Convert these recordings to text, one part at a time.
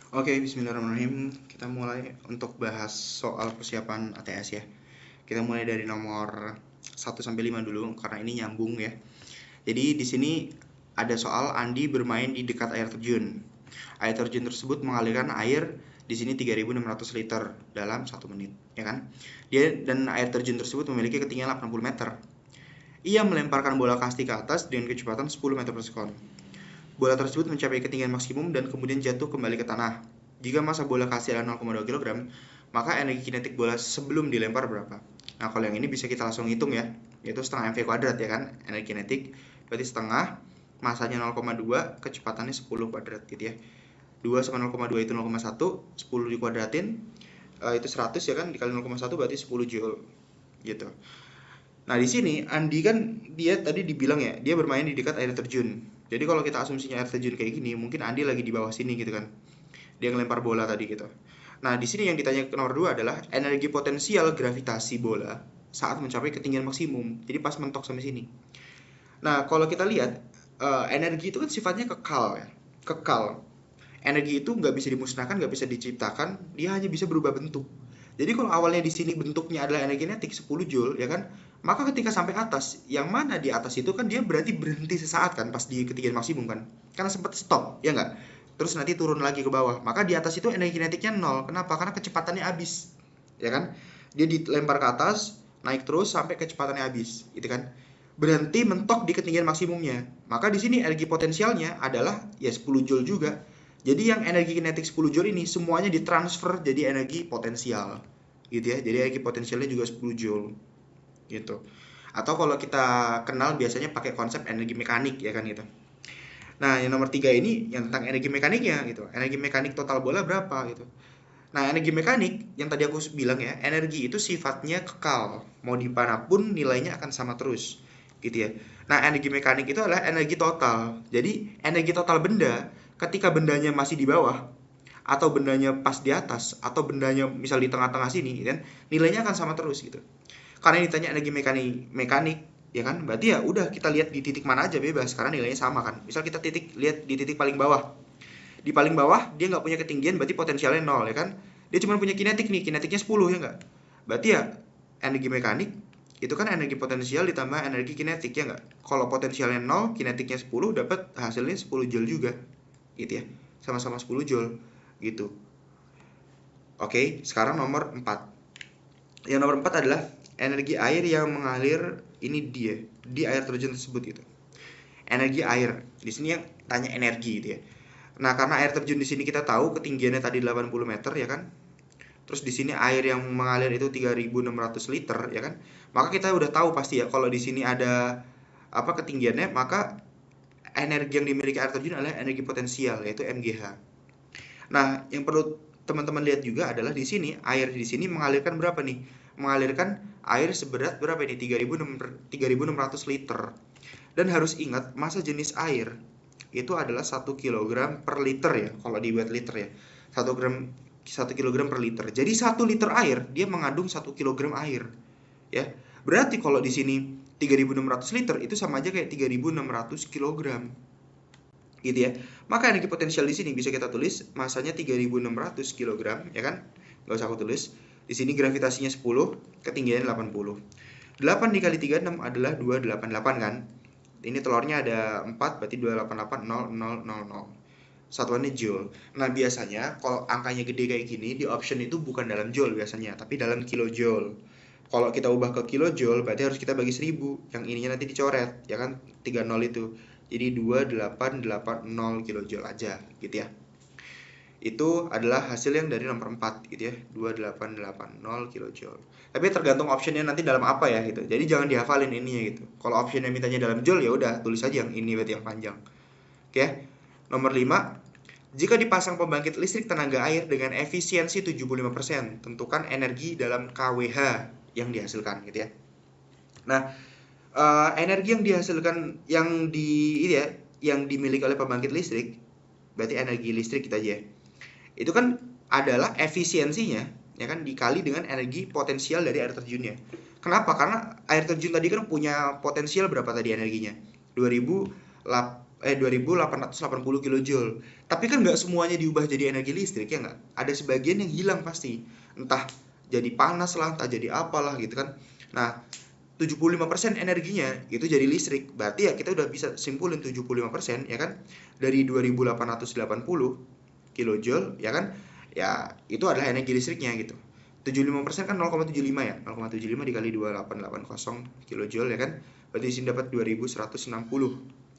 Oke, bismillahirrahmanirrahim. Kita mulai untuk bahas soal persiapan ATS ya. Kita mulai dari nomor 1 sampai 5 dulu karena ini nyambung ya. Jadi di sini ada soal Andi bermain di dekat air terjun. Air terjun tersebut mengalirkan air di sini 3.600 liter dalam 1 menit, ya kan? Dan air terjun tersebut memiliki ketinggian 80 meter. Ia melemparkan bola kasti ke atas dengan kecepatan 10 meter per sekon. Bola tersebut mencapai ketinggian maksimum dan kemudian jatuh kembali ke tanah. Jika massa bola kasti adalah 0,2 kg, maka energi kinetik bola sebelum dilempar berapa? Nah, kalau yang ini bisa kita langsung hitung ya, yaitu setengah mv kuadrat ya kan, energi kinetik. Berarti setengah, massanya 0,2, kecepatannya 10 kuadrat gitu ya. 2 sama 0,2 itu 0,1, 10 dikuadratin, itu 100 ya kan, dikali 0,1 berarti 10 joule gitu. Nah, di sini Andi kan dia tadi dibilang ya, dia bermain di dekat air terjun. Jadi kalau kita asumsinya air terjun kayak gini, mungkin Andi lagi di bawah sini gitu kan. Dia ngelempar bola tadi gitu. Nah, di sini yang ditanya ke nomor 2 adalah energi potensial gravitasi bola saat mencapai ketinggian maksimum. Jadi pas mentok sampai sini. Nah, kalau kita lihat energi itu kan sifatnya kekal ya. Kekal. Energi itu nggak bisa dimusnahkan, nggak bisa diciptakan, dia hanya bisa berubah bentuk. Jadi kalau awalnya di sini bentuknya adalah energi kinetik 10 joule ya kan, maka ketika sampai atas, yang mana di atas itu kan dia berarti berhenti sesaat kan pas di ketinggian maksimum kan, karena sempat stop ya nggak, terus nanti turun lagi ke bawah, maka di atas itu energi kinetiknya nol. Kenapa? Karena kecepatannya habis ya kan, dia dilempar ke atas, naik terus sampai kecepatannya habis gitu kan, berhenti mentok di ketinggian maksimumnya. Maka di sini energi potensialnya adalah ya 10 joule juga. Jadi yang energi kinetik 10 joule ini semuanya ditransfer jadi energi potensial. Gitu ya. Jadi energi potensialnya juga 10 joule gitu. Atau kalau kita kenal biasanya pakai konsep energi mekanik ya kan gitu. Nah, yang nomor 3 ini yang tentang energi mekaniknya gitu. Energi mekanik total bola berapa gitu. Nah, energi mekanik yang tadi aku bilang ya, energi itu sifatnya kekal. Mau dimanapun nilainya akan sama terus, gitu ya. Nah, energi mekanik itu adalah energi total. Jadi, energi total benda ketika bendanya masih di bawah atau bendanya pas di atas atau bendanya misal di tengah-tengah sini, kan nilainya akan sama terus gitu. Karena ini ditanya energi mekanik, ya kan? Berarti ya udah kita lihat di titik mana aja bebas karena nilainya sama kan. Misal kita lihat di titik paling bawah, di paling bawah dia nggak punya ketinggian, berarti potensialnya 0 ya kan, dia cuma punya kinetik nih, kinetiknya 10 ya nggak, berarti ya energi mekanik itu kan energi potensial ditambah energi kinetik ya nggak. Kalau potensialnya 0, kinetiknya 10, dapat hasilnya 10 joule juga gitu ya, sama-sama 10 joule gitu. Oke, sekarang nomor 4. Yang nomor 4 adalah energi air yang mengalir, ini dia di air terjun tersebut gitu. Energi air di sini yang tanya energi gitu ya. Nah, karena air terjun di sini kita tahu ketinggiannya tadi 80 meter ya kan. Terus di sini air yang mengalir itu 3.600 liter ya kan. Maka kita udah tahu pasti ya kalau di sini ada apa ketinggiannya, maka energi yang dimiliki air terjun adalah energi potensial yaitu MGH. Nah, yang perlu teman-teman lihat juga adalah di sini air di sini mengalirkan berapa nih? Mengalirkan air seberat berapa ini? 3.600 liter. Dan harus ingat massa jenis air itu adalah 1 kg per liter ya, kalau dibuat liter ya, 1 kg per liter. Jadi 1 liter air dia mengandung 1 kg air ya. Berarti kalau di sini 3.600 liter itu sama aja kayak 3.600 kg gitu ya. Maka energi potensial di sini bisa kita tulis masanya 3.600 kg ya kan, nggak usah aku tulis di sini. Gravitasinya 10, ketinggiannya 80. 8 dikali 36 adalah 288 kan. Ini telurnya ada 4, berarti 288,0000. Satuannya joule. Nah, biasanya kalau angkanya gede kayak gini, di option itu bukan dalam joule biasanya, tapi dalam kilojoule. Kalau kita ubah ke kilojoule, berarti harus kita bagi 1000. Yang ininya nanti dicoret, ya kan? 30 itu. Jadi 2880 kilojoule aja, gitu ya. Itu adalah hasil yang dari nomor 4 gitu ya, 2880 kilojoule. Tapi tergantung optionnya nanti dalam apa ya gitu. Jadi jangan dihafalin ininya gitu. Kalau optionnya mintanya dalam joule ya udah tulis aja yang ini berarti yang panjang. Oke. Nomor 5, jika dipasang pembangkit listrik tenaga air dengan efisiensi 75%, tentukan energi dalam kWh yang dihasilkan gitu ya. Nah, energi yang dihasilkan yang dimiliki oleh pembangkit listrik, berarti energi listrik kita aja ya, itu kan adalah efisiensinya ya kan dikali dengan energi potensial dari air terjunnya. Kenapa? Karena air terjun tadi kan punya potensial berapa tadi energinya? 2880 kilojoule. Tapi kan nggak semuanya diubah jadi energi listrik, ya nggak? Ada sebagian yang hilang pasti. Entah jadi panas lah, entah jadi apalah gitu kan. Nah, 75% energinya itu jadi listrik. Berarti ya kita udah bisa simpulin 75% ya kan, dari 2880 kilojoule ya kan. Ya, itu adalah energi listriknya gitu. 75% kan 0,75 ya. 0,75 dikali 2880 kilojoule ya kan. Berarti di sini dapat 2160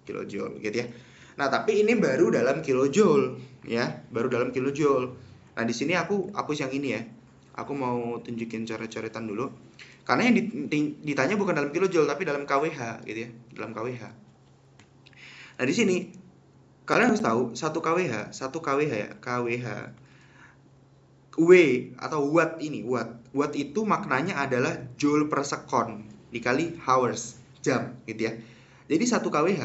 kilojoule gitu ya. Nah, tapi ini baru dalam kilojoule ya, baru dalam kilojoule. Nah, di sini aku hapus yang ini ya. Aku mau tunjukin coret-coretan dulu. Karena yang ditanya bukan dalam kilojoule tapi dalam kWh gitu ya, dalam kWh. Nah, di sini kalian harus tahu 1 kWh ya, kWh W atau watt ini, watt itu maknanya adalah joule per sekon dikali hours, jam gitu ya. Jadi 1 kWh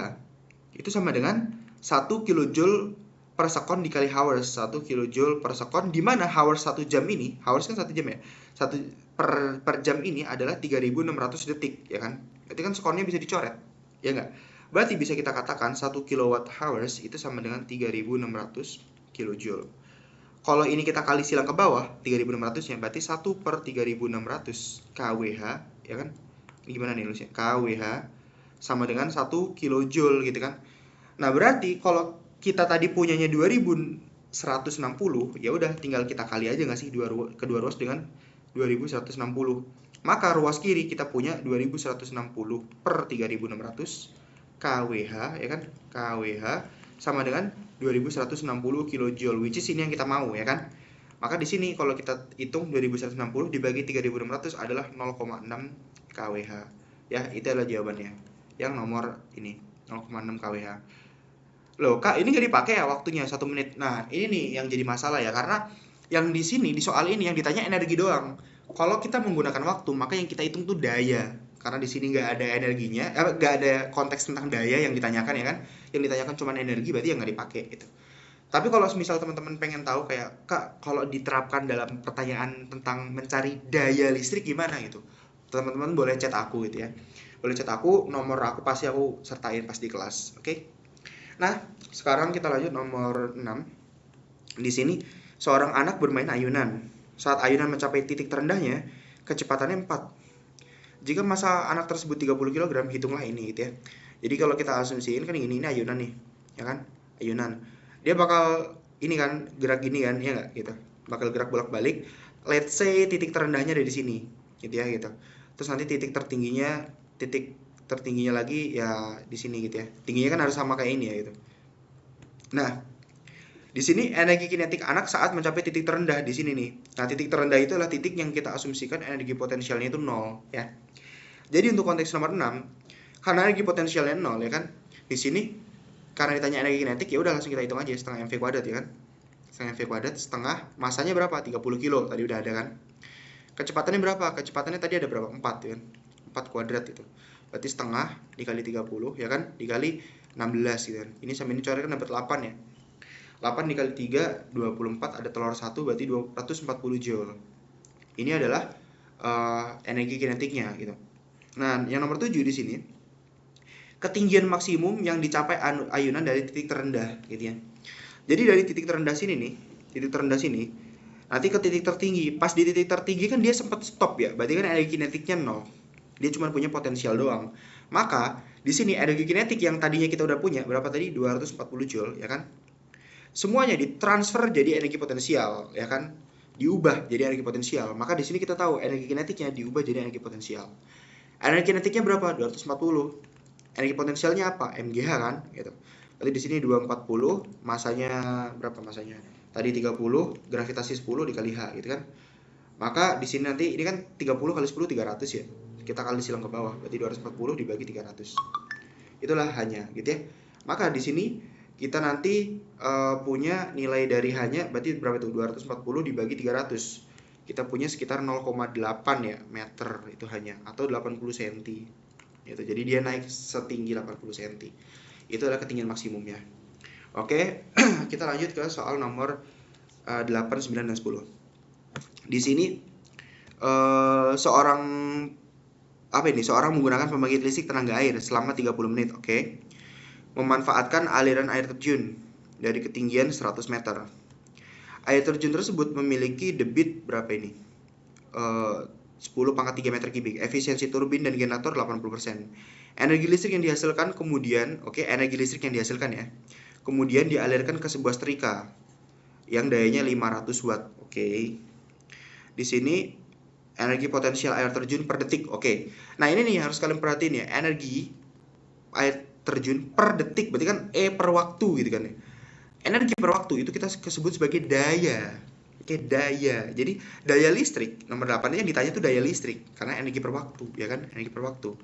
itu sama dengan 1 kilojoule per sekon dikali hours, 1 kilojoule per sekon, di mana hours 1 jam ini, hours kan 1 jam ya, 1 per jam ini adalah 3600 detik ya kan. Berarti kan sekonnya bisa dicoret, ya enggak? Berarti bisa kita katakan 1 kilowatt hours itu sama dengan 3600 kilojoule. Kalau ini kita kali silang ke bawah 3600 nya, berarti 1 per 3600 kWh ya kan. Ini gimana nih nulisnya? kWh sama dengan 1 kilojoule gitu kan. Nah, berarti kalau kita tadi punyanya 2160, ya udah tinggal kita kali aja nggak sih kedua ruas dengan 2160. Maka ruas kiri kita punya 2160 per 3600 kWh ya kan. kWh sama dengan 2160 kilojoule, which is ini yang kita mau ya kan. Maka di sini kalau kita hitung 2160 dibagi 3600 adalah 0,6 kWh. Ya, itu adalah jawabannya. Yang nomor ini, 0,6 kWh. Loh, Kak, ini nggak dipakai ya waktunya 1 menit. Nah, ini nih yang jadi masalah ya, karena yang di sini di soal ini yang ditanya energi doang. Kalau kita menggunakan waktu, maka yang kita hitung tuh daya. Karena di sini nggak ada energinya, nggak ada konteks tentang daya yang ditanyakan ya kan. Yang ditanyakan cuma energi, berarti ya nggak dipakai gitu. Tapi kalau misal teman-teman pengen tahu kayak, Kak, kalau diterapkan dalam pertanyaan tentang mencari daya listrik gimana gitu, teman-teman boleh chat aku gitu ya. Boleh chat aku, nomor aku pasti aku sertain pas di kelas, oke? Nah, sekarang kita lanjut nomor 6. Di sini seorang anak bermain ayunan. Saat ayunan mencapai titik terendahnya, kecepatannya 4. Jika massa anak tersebut 30 kg, hitunglah ini gitu ya. Jadi kalau kita asumsiin kan ini ayunan nih, ya kan? Ayunan. Dia bakal ini kan gerak gini kan, ya nggak gitu. Bakal gerak bolak-balik. Let's say titik terendahnya ada di sini, gitu ya gitu. Terus nanti titik tertingginya lagi ya di sini gitu ya. Tingginya kan harus sama kayak ini ya gitu. Nah, di sini energi kinetik anak saat mencapai titik terendah di sini nih. Nah, titik terendah itu adalah titik yang kita asumsikan energi potensialnya itu 0 ya. Jadi untuk konteks nomor 6, karena energi potensialnya 0 ya kan. Di sini karena ditanya energi kinetik ya udah langsung kita hitung aja setengah mv kuadrat ya kan. Setengah mv kuadrat setengah masanya berapa? 30 kilo tadi udah ada kan. Kecepatannya berapa? Kecepatannya tadi ada berapa? 4 ya kan. 4 kuadrat itu. Berarti setengah dikali 30 ya kan, dikali 16 gitu kan. Ini sama ini coret kan dapat 8 ya. 8 dikali 3 24, ada telur 1 berarti 240 joule. Ini adalah energi kinetiknya gitu. Nah, yang nomor 7 di sini, ketinggian maksimum yang dicapai ayunan dari titik terendah gitu ya. Jadi dari titik terendah sini nih, titik terendah sini, nanti ke titik tertinggi. Pas di titik tertinggi kan dia sempat stop ya, berarti kan energi kinetiknya 0. Dia cuma punya potensial doang. Maka di sini energi kinetik yang tadinya kita udah punya berapa tadi? 240 joule ya kan? Semuanya ditransfer jadi energi potensial ya kan? Diubah jadi energi potensial. Maka di sini kita tahu energi kinetiknya diubah jadi energi potensial. Energi kinetiknya berapa? 240. Energi potensialnya apa? MGH kan gitu. Berarti di sini 240, masanya berapa masanya? Tadi 30, gravitasi 10 dikali H gitu kan. Maka di sini nanti ini kan 30 kali 10 300 ya. Kita kali silang ke bawah, berarti 240 dibagi 300. Itulah hanya gitu ya. Maka di sini kita nanti punya nilai dari hanya berarti berapa itu? 240 dibagi 300. Kita punya sekitar 0,8 ya meter itu hanya, atau 80 cm. Gitu. Jadi dia naik setinggi 80 cm. Itu adalah ketinggian maksimumnya. Oke, kita lanjut ke soal nomor 8, 9, dan 10. Di sini seorang menggunakan pembangkit listrik tenaga air selama 30 menit, oke. memanfaatkan aliran air terjun dari ketinggian 100 meter. Air terjun tersebut memiliki debit berapa ini? 10⁻³ meter kubik. Efisiensi turbin dan generator 80%. Energi listrik yang dihasilkan kemudian, energi listrik yang dihasilkan ya. Kemudian dialirkan ke sebuah setrika yang dayanya 500 watt. Di sini energi potensial air terjun per detik. Nah, ini nih harus kalian perhatiin ya. Energi air terjun per detik berarti kan per waktu gitu kan ya. Energi per waktu itu kita sebut sebagai daya. Daya. Jadi daya listrik nomor 8 yang ditanya itu daya listrik karena energi per waktu, ya kan? Energi per waktu.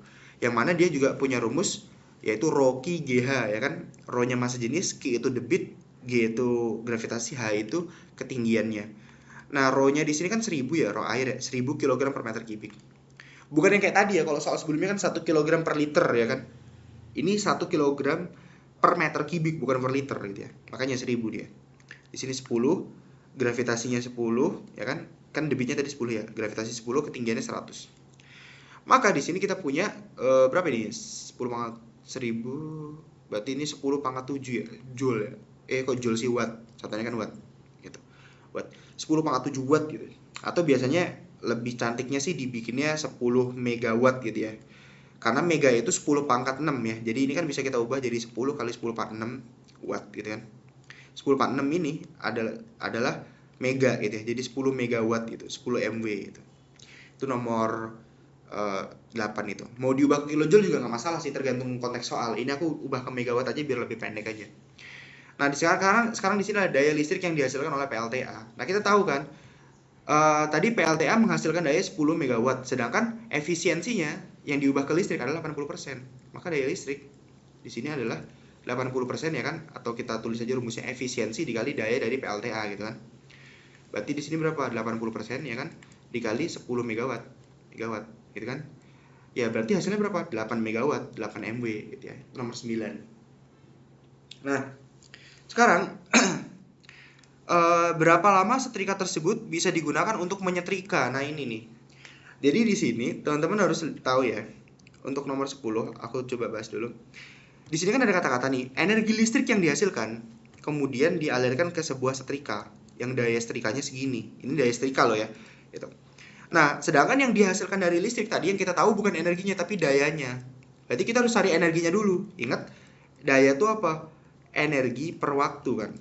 Yang mana dia juga punya rumus yaitu Rho Q GH, ya kan? Rho-nya massa jenis, Q itu debit, G itu gravitasi, H itu ketinggiannya. Nah, Rho-nya di sini kan 1000 ya, Rho air ya, 1000 kg per meter kubik. Bukan yang kayak tadi ya, kalau soal sebelumnya kan 1 kg per liter ya kan? Ini 1 kg per meter kubik bukan per liter gitu ya. Makanya 1000 dia. Di sini 10, gravitasinya 10 ya kan? Kan debitnya tadi 10 ya. Gravitasi 10, ketinggiannya 100. Maka di sini kita punya berapa ini? 10 pangkat 1000 berarti ini 10⁻7 ya, joule ya. Kok joule sih, watt. Contohnya kan watt gitu. Watt. 10⁻7 watt gitu. Atau biasanya lebih cantiknya sih dibikinnya 10 megawatt gitu ya. Karena mega itu 10⁻6 ya. Jadi ini kan bisa kita ubah jadi 10 kali 10⁻6 watt gitu kan. 10⁻6 ini adalah mega gitu ya. Jadi 10 megawatt gitu, 10 MW gitu. Itu nomor 8 itu. Mau diubah ke kilojoule juga nggak masalah sih, tergantung konteks soal. Ini aku ubah ke megawatt aja biar lebih pendek aja. Nah, sekarang di sini ada daya listrik yang dihasilkan oleh PLTA. Nah, kita tahu kan tadi PLTA menghasilkan daya 10 megawatt, sedangkan efisiensinya yang diubah ke listrik adalah 80%. Maka daya listrik di sini adalah 80% ya kan? Atau kita tulis saja rumusnya efisiensi dikali daya dari PLTA gitu kan. Berarti di sini berapa? 80% ya kan? Dikali 10 megawatt gitu kan? Ya berarti hasilnya berapa? 8 megawatt, 8 MW gitu ya. Nomor 9. Nah, sekarang berapa lama setrika tersebut bisa digunakan untuk menyetrika? Nah, ini nih. Jadi di sini teman-teman harus tahu ya. Untuk nomor 10 aku coba bahas dulu. Di sini kan ada kata-kata nih, energi listrik yang dihasilkan kemudian dialirkan ke sebuah setrika yang daya setrikanya segini. Ini daya setrika loh ya. Gitu. Nah, sedangkan yang dihasilkan dari listrik tadi yang kita tahu bukan energinya tapi dayanya. Berarti kita harus cari energinya dulu. Ingat, daya itu apa? Energi per waktu kan.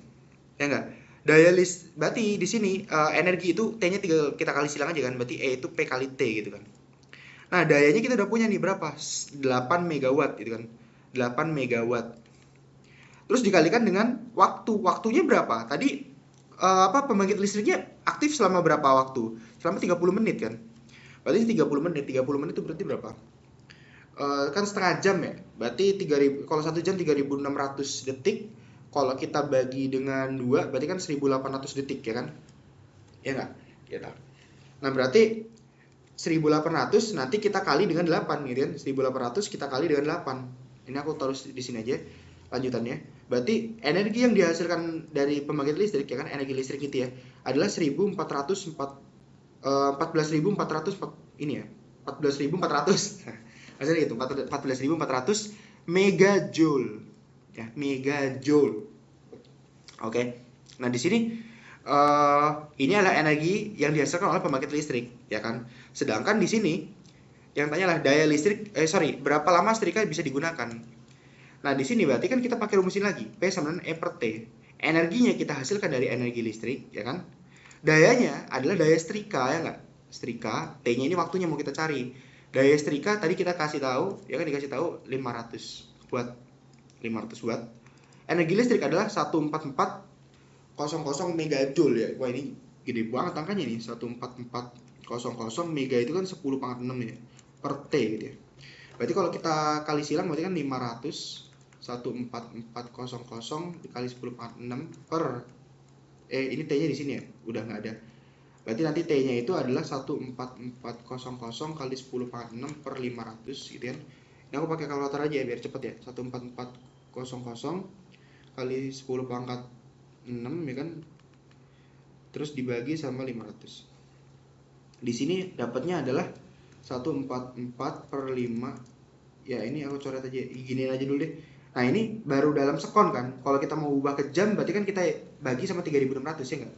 Ya enggak? Berarti di sini energi itu T-nya kita kali silang aja kan. Berarti E itu P kali T gitu kan. Nah, dayanya kita udah punya nih berapa? 8 megawatt gitu kan. 8 megawatt. Terus dikalikan dengan waktu. Waktunya berapa? Tadi pembangkit listriknya aktif selama berapa waktu? Selama 30 menit kan. Berarti 30 menit. 30 menit itu berarti berapa? Kan setengah jam ya. Berarti 3000, kalau 1 jam 3600 detik. Kalau kita bagi dengan 2 berarti kan 1800 detik ya kan? Ya enggak? Gitu. Nah, berarti 1800 nanti kita kali dengan 8 gitu kan. 1800 kita kali dengan 8. Ini aku taruh di sini aja lanjutannya. Berarti energi yang dihasilkan dari pembangkit listrik ya kan, energi listrik itu ya adalah 14.400 ini ya. 14.400. Maksudnya gitu, 14.400 megajoule. Ya, megajoule. Oke. Nah, di sini ini adalah energi yang dihasilkan oleh pembangkit listrik, ya kan? Sedangkan di sini yang tanya lah daya listrik, berapa lama setrika bisa digunakan? Nah, di sini berarti kan kita pakai rumus ini lagi, P sama dengan E per T. Energinya kita hasilkan dari energi listrik, ya kan? Dayanya adalah daya setrika, ya nggak? Setrika, T-nya ini waktunya mau kita cari. Daya setrika tadi kita kasih tahu, ya kan dikasih tahu 500 watt. 500 watt. Energi listrik adalah 14400 megajoule ya. Wah, ini gede banget angkanya nih. 14400 mega itu kan 10⁻6 ya per T gitu ya. Berarti kalau kita kali silang berarti kan 500 14400 dikali 10⁻6 per ini T-nya di sini ya. Udah nggak ada. Berarti nanti T-nya itu adalah 14400 kali 10⁻6 per 500 gitu kan. Ini aku pakai kalkulator aja ya biar cepet ya. 14400 kali 10⁻6 ya kan. Terus dibagi sama 500. Di sini dapatnya adalah 144 per 5. Ya, ini aku coret aja. Giniin aja dulu deh. Nah ini baru dalam sekon kan. Kalau kita mau ubah ke jam berarti kan kita bagi sama 3600 ya nggak?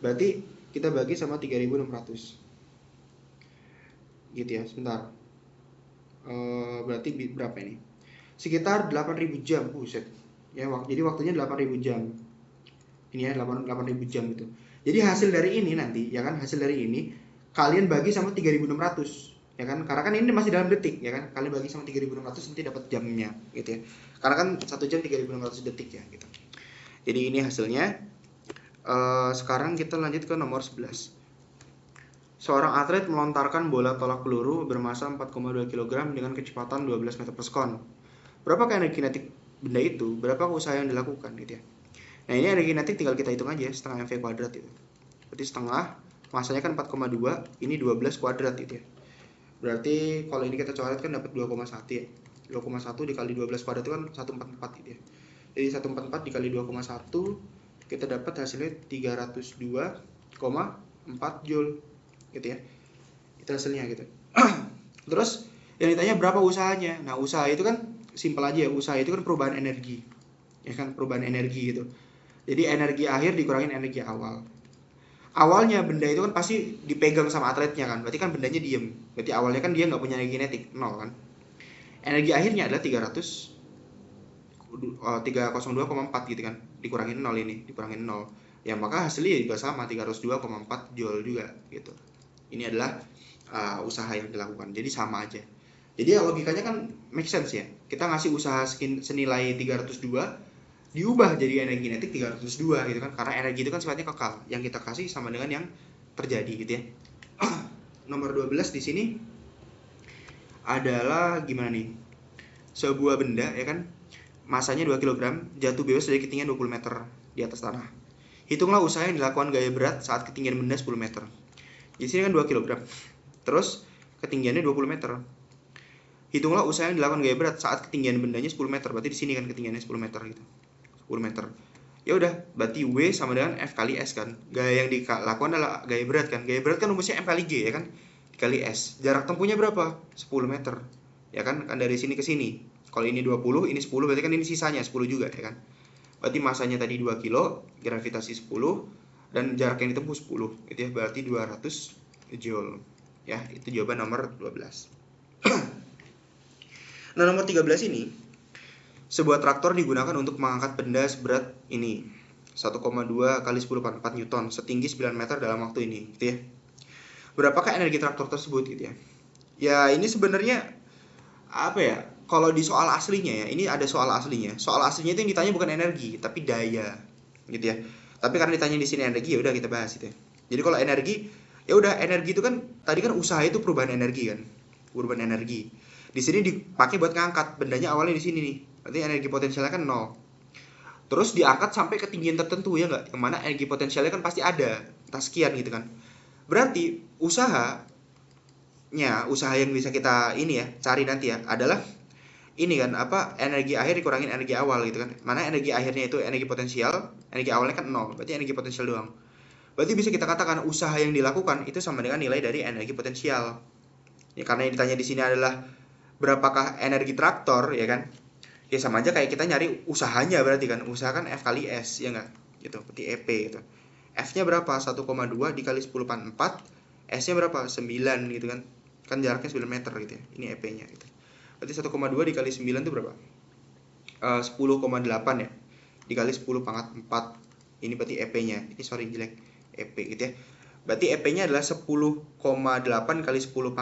Berarti kita bagi sama 3600 gitu ya. Sebentar. Berarti berapa ini? Sekitar 8000 jam. Buset. Ya, jadi waktunya 8000 jam. Ini ya 8000 jam gitu. Jadi hasil dari ini nanti ya kan, hasil dari ini kalian bagi sama 3600 ya kan, karena kan ini masih dalam detik ya kan, kalian bagi sama 3600 nanti dapat jamnya gitu ya, karena kan 1 jam 3600 detik ya gitu. Jadi ini hasilnya. Sekarang kita lanjut ke nomor 11. Seorang atlet melontarkan bola tolak peluru bermasa 4,2 kg dengan kecepatan 12 meter per sekon. Berapakah energi kinetik benda itu? Berapa usaha yang dilakukan gitu ya. Nah ini energi kinetik tinggal kita hitung aja, setengah mv kuadrat itu. Berarti setengah, masanya kan 4,2, ini 12 kuadrat gitu ya. Berarti kalau ini kita coret kan dapat 2,1 ya. 2,1 dikali 12 kuadrat itu kan 144 gitu ya. Jadi 144 dikali 2,1 kita dapat hasilnya 302,4 joule gitu ya. Itu hasilnya gitu. Terus yang ditanya berapa usahanya. Nah, usaha itu kan simpel aja ya. Usaha itu kan perubahan energi. Ya kan, perubahan energi gitu. Jadi energi akhir dikurangin energi awal. Awalnya benda itu kan pasti dipegang sama atletnya kan. Berarti kan bendanya diem. Berarti awalnya kan dia nggak punya energi kinetik, 0 kan. Energi akhirnya adalah 302,4 gitu kan. Dikurangin 0 ini, dikurangin 0. Ya maka hasilnya juga sama, 302,4 joule juga gitu. Ini adalah usaha yang dilakukan. Jadi sama aja. Jadi ya logikanya kan make sense ya. Kita ngasih usaha senilai 302 diubah jadi energi kinetik 302 gitu kan. Karena energi itu kan sifatnya kekal. Yang kita kasih sama dengan yang terjadi gitu ya. Nomor 12 di sini adalah gimana nih? Sebuah benda ya kan, masanya 2 kg, jatuh bebas dari ketinggian 20 meter di atas tanah. Hitunglah usaha yang dilakukan gaya berat saat ketinggian benda 10 meter. Di sini kan 2 kg. Terus ketinggiannya 20 meter. Hitunglah usaha yang dilakukan gaya berat saat ketinggian bendanya 10 meter. Berarti di sini kan ketinggiannya 10 meter gitu. 10 meter. Ya udah, berarti W sama dengan F kali S kan. Gaya yang dilakukan adalah gaya berat kan. Gaya berat kan rumusnya M kali G ya kan. Dikali S. Jarak tempuhnya berapa? 10 meter. Ya kan? Kan dari sini ke sini. Kalau ini 20, ini 10, berarti kan ini sisanya 10 juga ya kan. Berarti masanya tadi 2 kilo, gravitasi 10, dan jarak yang ditempuh 10. Itu ya, berarti 200 joule. Ya, itu jawaban nomor 12. Nah, nomor 13 ini, sebuah traktor digunakan untuk mengangkat benda seberat ini 1,2 kali 10 × 4 Newton setinggi 9 meter dalam waktu ini gitu ya. Berapakah energi traktor tersebut gitu ya. Ya ini sebenarnya apa ya, kalau di soal aslinya ya, ini ada soal aslinya. Soal aslinya itu yang ditanya bukan energi tapi daya gitu ya. Tapi karena ditanya di sini energi, ya udah kita bahas itu ya. Jadi kalau energi, ya udah, energi itu kan tadi kan usaha itu perubahan energi kan. Perubahan energi. Di sini dipakai buat ngangkat bendanya, awalnya di sini nih. Berarti energi potensialnya kan 0. Terus diangkat sampai ketinggian tertentu ya enggak? Yang mana energi potensialnya kan pasti ada, entah sekian gitu kan. Berarti usaha yang bisa kita ini ya, cari nanti ya, adalah ini kan apa, energi akhir dikurangin energi awal gitu kan. Mana energi akhirnya itu energi potensial, energi awalnya kan 0, berarti energi potensial doang. Berarti bisa kita katakan usaha yang dilakukan itu sama dengan nilai dari energi potensial. Ya karena yang ditanya di sini adalah berapakah energi traktor ya kan. Ya sama aja kayak kita nyari usahanya, berarti kan usaha kan F kali S ya enggak? Gitu, berarti EP gitu. F-nya berapa? 1,2 dikali 10 / 4. S-nya berapa? 9 gitu kan. Kan jaraknya 9 meter gitu ya. Ini EP-nya gitu. Berarti 1,2 dikali 9 itu berapa? 10,8 ya. Dikali 10 / 4. Ini berarti EP-nya. Ini sorry jelek. EP gitu ya. Berarti EP-nya adalah 10,8 kali 10 /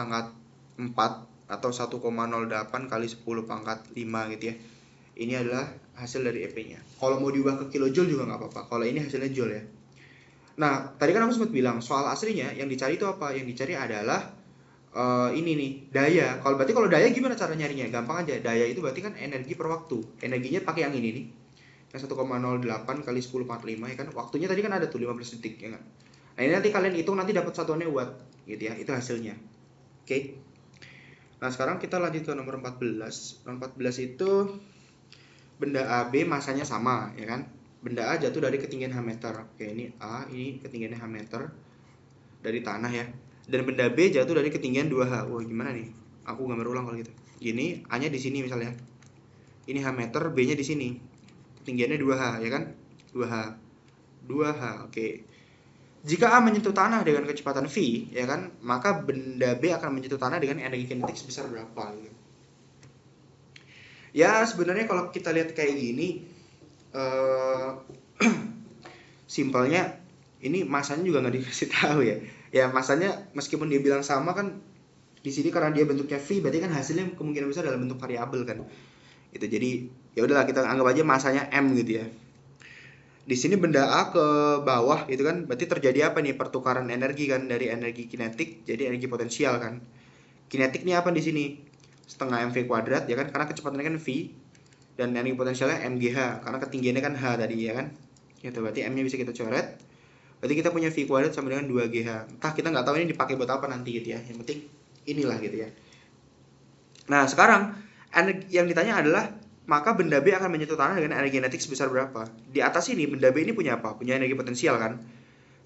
4 atau 1,08 kali 10 / 5 gitu ya. Ini adalah hasil dari EP-nya. Kalau mau diubah ke kilojoule juga nggak apa-apa. Kalau ini hasilnya joule ya. Nah, tadi kan aku sempat bilang soal aslinya yang dicari itu apa? Yang dicari adalah ini nih, daya. Berarti kalau daya gimana cara nyarinya? Gampang aja. Daya itu berarti kan energi per waktu. Energinya pakai yang ini nih. Yang 1,08 kali 10 / 5 ya kan. Waktunya tadi kan ada tuh 15 detik ya kan. Nah, ini nanti kalian hitung, nanti dapat satuannya watt gitu ya. Itu hasilnya. Oke. Nah, sekarang kita lanjut ke nomor 14. Nomor 14 itu benda AB masanya sama ya kan. Benda A jatuh dari ketinggian H meter. Oke, ini A, ini ketinggiannya H meter dari tanah ya. Dan benda B jatuh dari ketinggian 2H. Wah, gimana nih? Aku gambar ulang kalau gitu. Gini, A-nya di sini misalnya. Ini H meter, B-nya di sini. Ketinggiannya 2H, ya kan? 2H. 2H, oke. Jika A menyentuh tanah dengan kecepatan V, ya kan, maka benda B akan menyentuh tanah dengan energi kinetik sebesar berapa? Gitu. Ya sebenarnya kalau kita lihat kayak gini, simpelnya ini masanya juga nggak dikasih tahu ya. Ya masanya meskipun dia bilang sama kan, di sini karena dia bentuknya V, berarti kan hasilnya kemungkinan besar dalam bentuk variabel kan. Itu jadi ya udahlah kita anggap aja masanya M gitu ya. Di sini benda A ke bawah gitu kan, berarti terjadi apa nih, pertukaran energi kan, dari energi kinetik jadi energi potensial kan. Kinetik nih apa di sini? Setengah mv kuadrat ya kan, karena kecepatannya kan v, dan energi potensialnya mgh karena ketinggiannya kan h tadi ya kan. Itu berarti m-nya bisa kita coret. Berarti kita punya v kuadrat sama dengan 2gh. Entah, kita nggak tahu ini dipakai buat apa nanti gitu ya. Yang penting inilah gitu ya. Nah sekarang yang ditanya adalah, maka benda B akan menyentuh tanah dengan energi kinetik sebesar berapa? Di atas ini benda B ini punya apa? Punya energi potensial kan?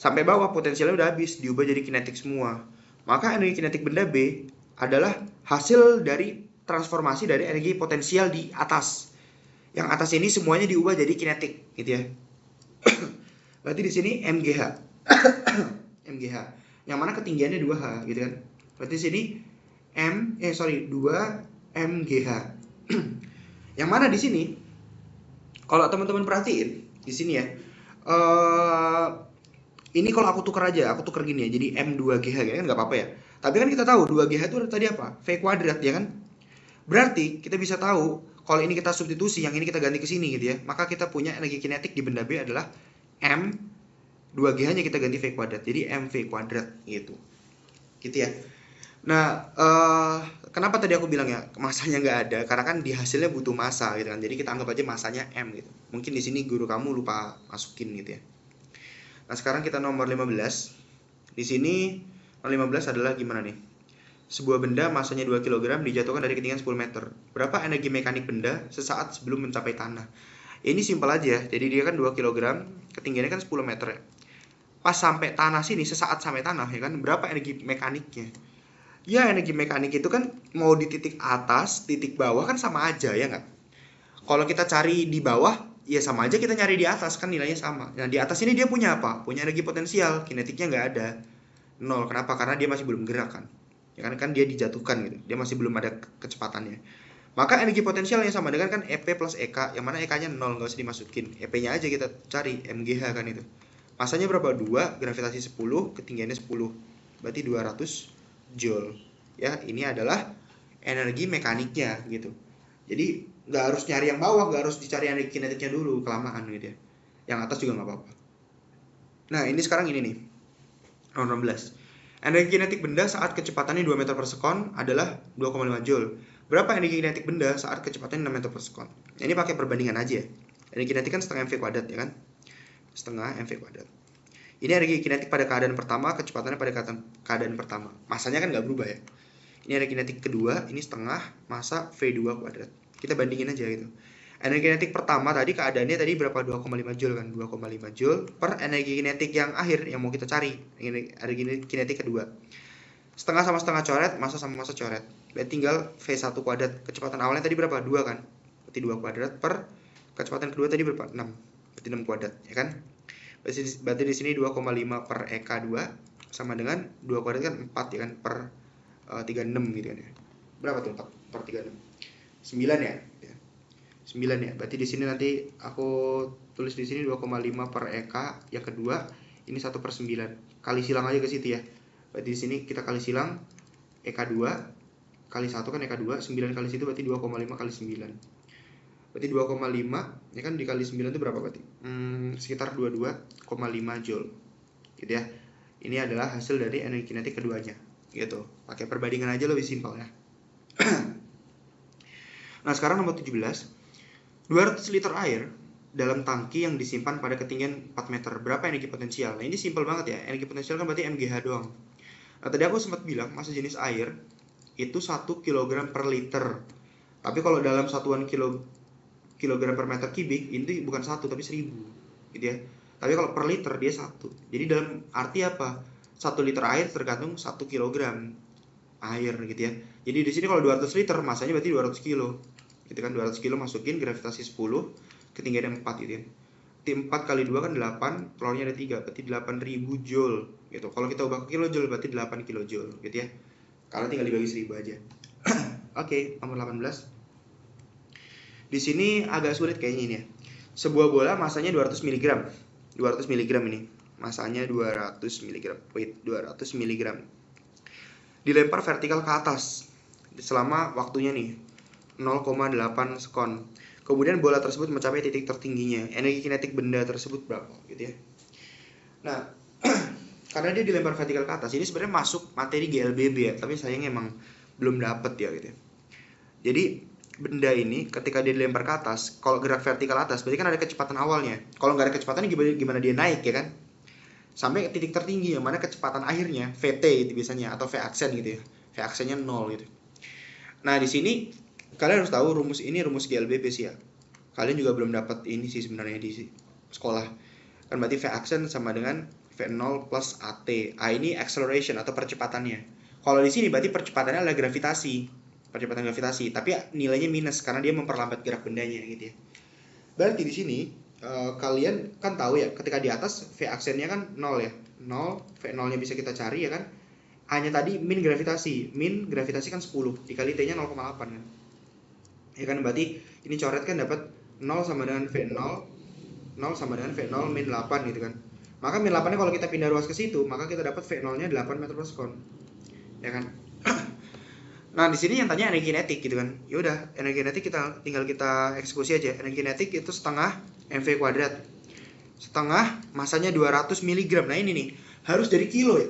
Sampai bawah potensialnya udah habis, diubah jadi kinetik semua. Maka energi kinetik benda B adalah hasil dari transformasi dari energi potensial di atas. Yang atas ini semuanya diubah jadi kinetik, gitu ya. Berarti di sini mgh. mgh. Yang mana ketinggiannya 2h, gitu kan. Berarti di sini 2 mgh. Yang mana di sini, kalau teman-teman perhatiin di sini ya, ini kalau aku tukar aja, aku tukar gini ya, jadi M2GH kan nggak apa-apa ya. Tapi kan kita tahu 2GH itu tadi apa? V kuadrat ya kan? Berarti kita bisa tahu kalau ini kita substitusi, yang ini kita ganti ke sini gitu ya. Maka kita punya energi kinetik di benda B adalah M 2GH-nya kita ganti V kuadrat. Jadi MV kuadrat gitu. Gitu ya. Nah, kenapa tadi aku bilang ya masanya nggak ada? Karena kan di hasilnya butuh massa gitu kan. Jadi kita anggap aja masanya M gitu. Mungkin di sini guru kamu lupa masukin gitu ya. Nah, sekarang kita nomor 15. Di sini nomor 15 adalah gimana nih? Sebuah benda masanya 2 kg dijatuhkan dari ketinggian 10 meter. Berapa energi mekanik benda sesaat sebelum mencapai tanah? Ini simpel aja. Jadi dia kan 2 kg, ketinggiannya kan 10 meter ya. Pas sampai tanah sini, sesaat sampai tanah ya kan, berapa energi mekaniknya? Ya energi mekanik itu kan mau di titik atas, titik bawah kan sama aja ya nggak? Kalau kita cari di bawah, ya sama aja kita nyari di atas, kan nilainya sama. Nah di atas ini dia punya apa? Punya energi potensial, kinetiknya nggak ada, 0. Kenapa? Karena dia masih belum gerak kan. Ya kan dia dijatuhkan gitu, dia masih belum ada kecepatannya. Maka energi potensialnya sama dengan kan EP plus EK, yang mana EK-nya 0, nggak usah dimasukin. EP-nya aja kita cari, MGH kan itu. Masanya berapa? 2, gravitasi 10, ketinggiannya 10. Berarti 200 Joule. Ya, ini adalah energi mekaniknya gitu. Jadi nggak harus nyari yang bawah, nggak harus dicari energi kinetiknya dulu, kelamaan gitu ya. Yang atas juga nggak apa-apa. Nah ini sekarang ini nih, nomor 16. Energi kinetik benda saat kecepatannya 2 meter per sekon adalah 2,5 Joule. Berapa energi kinetik benda saat kecepatannya 6 meter per sekon? Ini pakai perbandingan aja ya. Energi kinetik kan setengah mv kuadrat ya kan? Setengah mv kuadrat. Ini energi kinetik pada keadaan pertama, kecepatannya pada keadaan pertama. Masanya kan nggak berubah ya. Ini energi kinetik kedua, ini setengah massa V2 kuadrat. Kita bandingin aja gitu. Energi kinetik pertama tadi keadaannya tadi berapa? 2,5 Joule kan? 2,5 Joule per energi kinetik yang akhir yang mau kita cari. Energi kinetik kedua. Setengah sama setengah coret, massa sama massa coret. Berarti tinggal V1 kuadrat. Kecepatan awalnya tadi berapa? 2 kan? Berarti 2 kuadrat per kecepatan kedua tadi berapa? 6. Berarti 6 kuadrat, ya kan? Berarti di sini 2,5 per EK2 sama dengan 2 kuadrat kan 4 ya kan, per 36 gitu kan ya. Berapa tuh 4 per 36? 9 ya? 9 ya. Berarti di sini nanti aku tulis di sini 2,5 per EK yang kedua, ini 1 per 9. Kali silang aja ke situ ya. Berarti di sini kita kali silang EK2 kali 1 kan EK2, 9 kali situ berarti 2,5 kali 9. Berarti 2,5 ya kan, dikali 9 itu berapa berarti? Sekitar 22,5 Joule. Gitu ya. Ini adalah hasil dari energi kinetik keduanya. Gitu. Pakai perbandingan aja lebih simpel ya. Nah, sekarang nomor 17. 200 liter air dalam tangki yang disimpan pada ketinggian 4 meter. Berapa energi potensial? Nah, ini simpel banget ya. Energi potensial kan berarti MGH doang. Nah, tadi aku sempat bilang massa jenis air itu 1 kg per liter. Tapi kalau dalam satuan kilogram per meter kubik ini bukan 1 tapi 1000 gitu ya. Tapi kalau per liter dia 1. Jadi dalam arti apa? 1 liter air tergantung 1 kg air gitu ya. Jadi di sini kalau 200 liter masanya berarti 200 kilo gitu kan, 200 kilo masukin gravitasi 10, ketinggiannya 4 gitu ya. 4 kali 2 kan 8, telurnya ada 3, berarti 8000 joule gitu. Kalau kita ubah ke kilojoule berarti 8 kilojoule gitu ya. Kalau tinggal dibagi 1000 aja. Oke, nomor 18. Di sini agak sulit kayaknya ini ya. Sebuah bola masanya 200 mg. 200 mg ini. Masanya 200 mg. Wait, 200 mg. Dilempar vertikal ke atas selama waktunya nih 0,8 sekon. Kemudian bola tersebut mencapai titik tertingginya. Energi kinetik benda tersebut berapa gitu ya. Nah, karena dia dilempar vertikal ke atas, ini sebenarnya masuk materi GLBB ya, tapi sayangnya emang belum dapet ya gitu ya. Jadi benda ini ketika dia dilempar ke atas, kalau gerak vertikal atas berarti kan ada kecepatan awalnya. Kalau nggak ada kecepatan gimana dia naik ya kan? Sampai titik tertinggi yang mana kecepatan akhirnya VT itu biasanya, atau V aksen gitu ya. V aksennya 0 gitu. Nah, di sini kalian harus tahu rumus GLBB sih ya. Kalian juga belum dapat ini sih sebenarnya di sekolah. Kan berarti V aksen sama dengan V0 plus AT. A ini acceleration atau percepatannya. Kalau di sini berarti percepatannya adalah percepatan gravitasi, tapi nilainya minus karena dia memperlambat gerak bendanya gitu ya. Berarti di sini kalian kan tahu ya, ketika di atas V aksennya kan 0 ya. 0, V0-nya bisa kita cari ya kan. Hanya tadi min gravitasi kan 10 dikali T-nya 0,8 kan. Ya kan, berarti ini coret kan dapat 0 sama dengan V0, 0 sama dengan V0 min 8 gitu kan. Maka min 8-nya kalau kita pindah ruas ke situ, maka kita dapat V0-nya 8 meter per sekon. Ya kan? Nah, di sini yang tanya energi kinetik gitu kan. Ya udah, energi kinetik tinggal kita eksekusi aja. Energi kinetik itu setengah mv kuadrat. Setengah masanya 200 mg. Nah, ini nih harus dari kilo ya.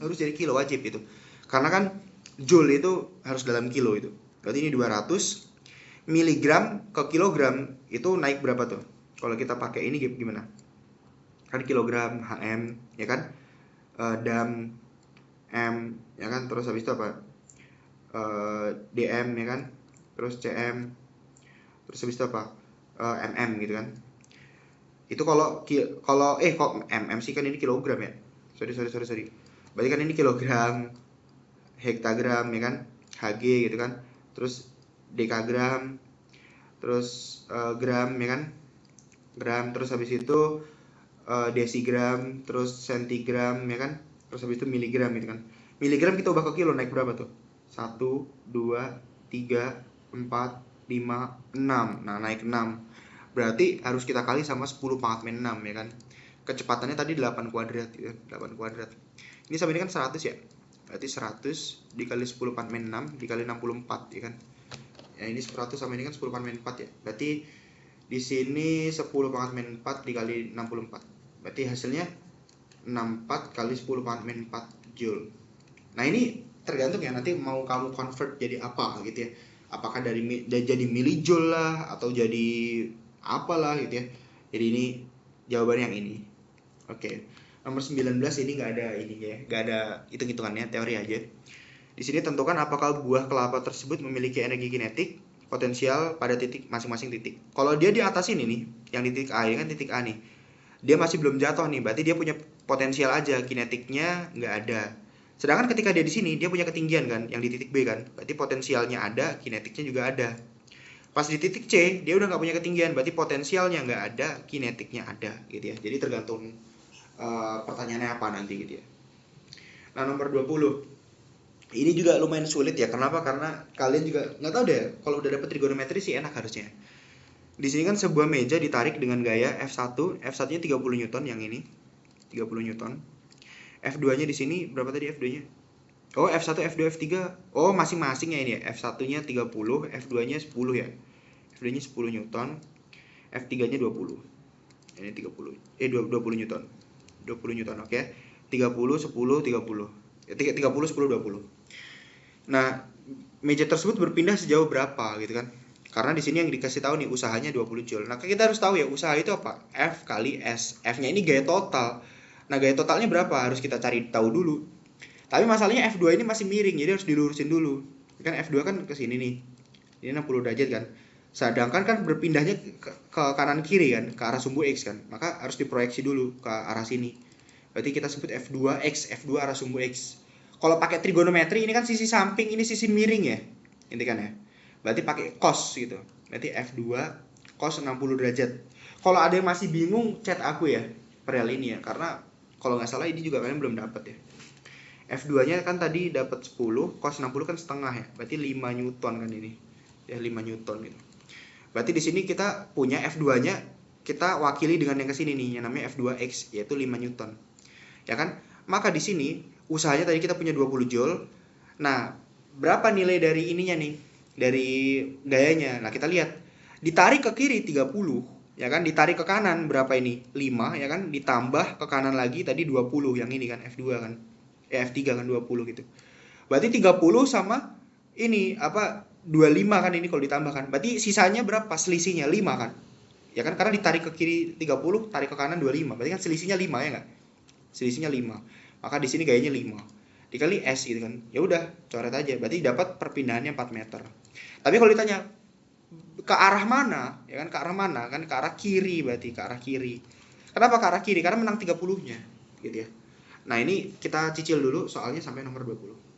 Harus jadi kilo, wajib itu. Karena kan joule itu harus dalam kilo itu. Berarti ini 200 miligram ke kilogram itu naik berapa tuh? Kalau kita pakai ini gimana? Kan kilogram, HM, ya kan? Dam, M, ya kan? Terus habis itu apa? DM, ya kan? Terus CM. Terus habis itu apa? MM gitu kan? Itu kalau kok MM sih, kan ini kilogram ya? Sorry. Berarti kan ini kilogram, hektagram ya kan, Hg gitu kan, terus dekagram, terus gram ya kan, gram, terus habis itu desigram, terus sentigram ya kan, terus habis itu miligram gitu kan. Miligram kita ubah ke kilo naik berapa tuh? 1, 2, 3, 4, 5, 6. Nah, naik 6. Berarti harus kita kali sama 10 pangkat min 6 ya kan. Kecepatannya tadi 8 kuadrat gitu, 8 kuadrat. Ini sama ini kan 100 ya. Berarti 100 dikali 10 pangkat min 6 dikali 64 ya kan. Ya, ini 100 sama ini kan 10 pangkat min 4 ya. Berarti di sini 10 pangkat min 4 dikali 64. Berarti hasilnya 64 kali 10 pangkat min 4 joule. Nah, ini tergantung ya, nanti mau kamu convert jadi apa gitu ya. Apakah jadi milijoule lah atau jadi apalah gitu ya. Jadi ini jawaban yang ini. Oke. Nomor 19 ini nggak ada ini ya, nggak ada hitung-hitungannya, teori aja. Di sini tentukan apakah buah kelapa tersebut memiliki energi kinetik potensial pada titik masing-masing titik. Kalau dia di atas ini nih, yang di titik A, ini kan titik A nih, dia masih belum jatuh nih, berarti dia punya potensial aja, kinetiknya nggak ada. Sedangkan ketika dia di sini, dia punya ketinggian kan, yang di titik B kan, berarti potensialnya ada, kinetiknya juga ada. Pas di titik C, dia udah nggak punya ketinggian, berarti potensialnya nggak ada, kinetiknya ada, gitu ya. Jadi tergantung pertanyaannya apa nanti gitu ya. Nah, nomor 20. Ini juga lumayan sulit ya. Kenapa? Karena kalian juga nggak tahu deh. Kalau udah dapet trigonometri sih enak harusnya. Di sini kan sebuah meja ditarik dengan gaya F1. F1-nya 30 Newton yang ini. 30 Newton. F2-nya di sini berapa tadi F2-nya? Oh, F1, F2, F3. Oh, masing-masing ya ini ya. F1-nya 30, F2-nya 10 ya. F2-nya 10 Newton. F3-nya 20. Ini 30. 20 Newton. 20 Newton, oke. 30, 10, 30. 30, 10, 20. Nah, meja tersebut berpindah sejauh berapa gitu kan? Karena di sini yang dikasih tahu nih usahanya 20 joule. Nah, kita harus tahu ya usaha itu apa? F kali S. F-nya ini gaya total. Nah, gaya totalnya berapa? Harus kita cari tahu dulu. Tapi masalahnya F2 ini masih miring, jadi harus dilurusin dulu. Kan F2 kan ke sini nih. Ini 60 derajat kan. Sedangkan kan berpindahnya ke kanan kiri kan, ke arah sumbu X kan. Maka harus diproyeksi dulu ke arah sini. Berarti kita sebut F2X, F2 arah sumbu X. Kalau pakai trigonometri ini kan sisi samping, ini sisi miring ya. Intikan ya. berarti pakai cos gitu. Berarti F2 cos 60 derajat. Kalau ada yang masih bingung, chat aku ya perihal ini ya, karena kalau nggak salah ini juga kalian belum dapat ya. F2 nya kan tadi dapat 10, cos 60 kan setengah ya, berarti 5 Newton kan ini ya, 5 Newton gitu. Berarti di sini kita punya F2 nya kita wakili dengan yang kesini nih, yang namanya F2X, yaitu 5 Newton ya kan. Maka di sini usahanya tadi kita punya 20 Joule. Nah, berapa nilai dari ininya nih, dari gayanya? Nah, kita lihat, ditarik ke kiri 30 ya kan, ditarik ke kanan berapa ini? 5 ya kan, ditambah ke kanan lagi tadi 20 yang ini kan, F2 kan, F3 kan 20 gitu. Berarti 30 sama ini apa, 25 kan ini kalau ditambahkan. Berarti sisanya berapa? Selisihnya 5 kan? Ya kan, karena ditarik ke kiri 30, tarik ke kanan 25. Berarti kan selisihnya 5 ya enggak? Selisihnya 5. Maka di sini gayanya 5 dikali S gitu kan. Ya udah, coret aja. Berarti dapat perpindahannya 4 meter. Tapi kalau ditanya ke arah mana, ya kan, ke arah mana? Kan ke arah kiri, berarti ke arah kiri. Kenapa ke arah kiri? Karena menang 30-nya gitu ya. Nah, ini kita cicil dulu soalnya sampai nomor 20.